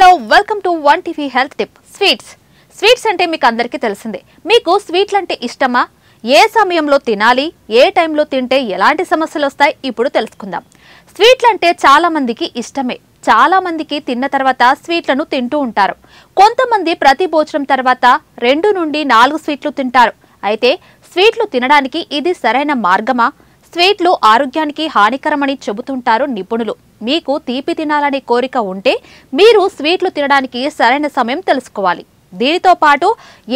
Hello welcome to one TV health tip. Sweets అంటే మీకు అందరికీ తెలిసిందే. మీకు స్వీట్లు అంటే ఇష్టమా? ఏ సమయంలో తినాలి, ఏ టైంలో తింటే ఎలాంటి సమస్యలు వస్తాయి ఇప్పుడు తెలుసుకుందాం. స్వీట్లు అంటే చాలా మందికి ఇష్టమే. చాలా మందికి తిన్న తర్వాత స్వీట్లను తింటూ ఉంటారు. కొంతమంది ప్రతి భోజనం తర్వాత 2 నుండి 4 స్వీట్లు తింటారు. అయితే స్వీట్లు తినడానికి ఇది సరైన మార్గమా? స్వీట్లు ఆరోగ్యానికి హానికరమని చెబుతుంటారు నిపుణులు. మీకు తీపి తినాలనే కోరిక ఉంటే మీరు స్వీట్లు తినడానికి సరైన సమయం తెలుసుకోవాలి. దీనితో పాటు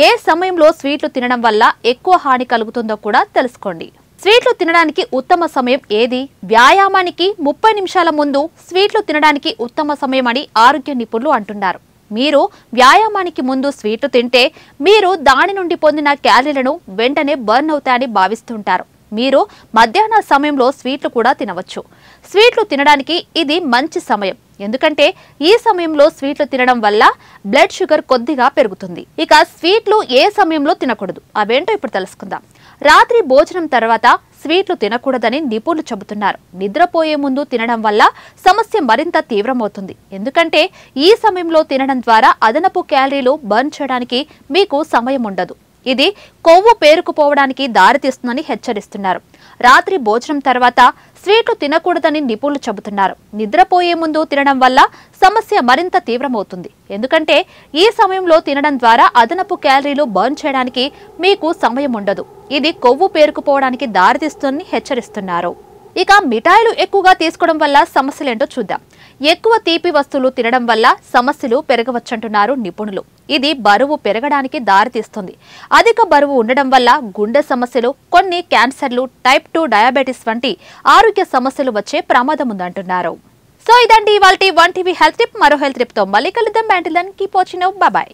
ఏ సమయంలో స్వీట్లు తినడం వల్ల ఎక్కువ హాని కలుగుతుందో కూడా తెలుసుకోండి. స్వీట్లు తినడానికి ఉత్తమ సమయం ఏది? వ్యాయామానికి 30 నిమిషాల ముందు స్వీట్లు తినడానికి ఉత్తమ సమయం అని ఆరోగ్య నిపుణులు అంటున్నారు. మీరు వ్యాయామానికి ముందు స్వీట్లు తింటే మీరు దాని నుండి పొందిన క్యాలరీలను వెంటనే బర్న్ అవుతాయని భావిస్తుంటారు. మీరు మధ్యాహ్న సమయంలో స్వీట్లు కూడా తినవచ్చు. స్వీట్లు తినడానికి ఇది మంచి సమయం. ఎందుకంటే ఈ సమయంలో స్వీట్లు తినడం వల్ల బ్లడ్ షుగర్ కొద్దిగా పెరుగుతుంది. ఇక స్వీట్లు ఏ సమయంలో తినకూడదు, అవేంటో ఇప్పుడు తెలుసుకుందాం. రాత్రి భోజనం తర్వాత స్వీట్లు తినకూడదని నిపుణులు చెబుతున్నారు. నిద్రపోయే ముందు తినడం వల్ల సమస్య మరింత తీవ్రమవుతుంది. ఎందుకంటే ఈ సమయంలో తినడం ద్వారా అదనపు క్యాలరీలు బర్న్ చేయడానికి మీకు సమయం ఉండదు. ఇది కొవ్వు పేరుకుపోవడానికి దారితీస్తుందని హెచ్చరిస్తున్నారు. రాత్రి భోజనం తర్వాత స్వీట్లు తినకూడదని నిపుణులు చెబుతున్నారు. నిద్రపోయే ముందు తినడం వల్ల సమస్య మరింత తీవ్రమవుతుంది. ఎందుకంటే ఈ సమయంలో తినడం ద్వారా అదనపు క్యాలరీలు బర్న్ చేయడానికి మీకు సమయం ఉండదు. ఇది కొవ్వు పేరుకుపోవడానికి దారితీస్తుందని హెచ్చరిస్తున్నారు. ఇక మిఠాయిలు ఎక్కువగా తీసుకోవడం వల్ల సమస్యలేంటో చూద్దాం. ఎక్కువ తీపి వస్తువులు తినడం వల్ల సమస్యలు పెరగవచ్చంటున్నారు నిపుణులు. ఇది బరువు పెరగడానికి దారితీస్తుంది. అధిక బరువు ఉండడం వల్ల గుండె సమస్యలు, కొన్ని క్యాన్సర్లు, టైప్ 2 డయాబెటిస్ వంటి ఆరోగ్య సమస్యలు వచ్చే ప్రమాదం ఉందంటున్నారు. సో ఇదండి ఇవాల్టి వన్ టీవీ హెల్త్ టిప్. మరో హెల్త్ టిప్ తో మళ్ళీ కలుద్దాం. Keep watching. By by.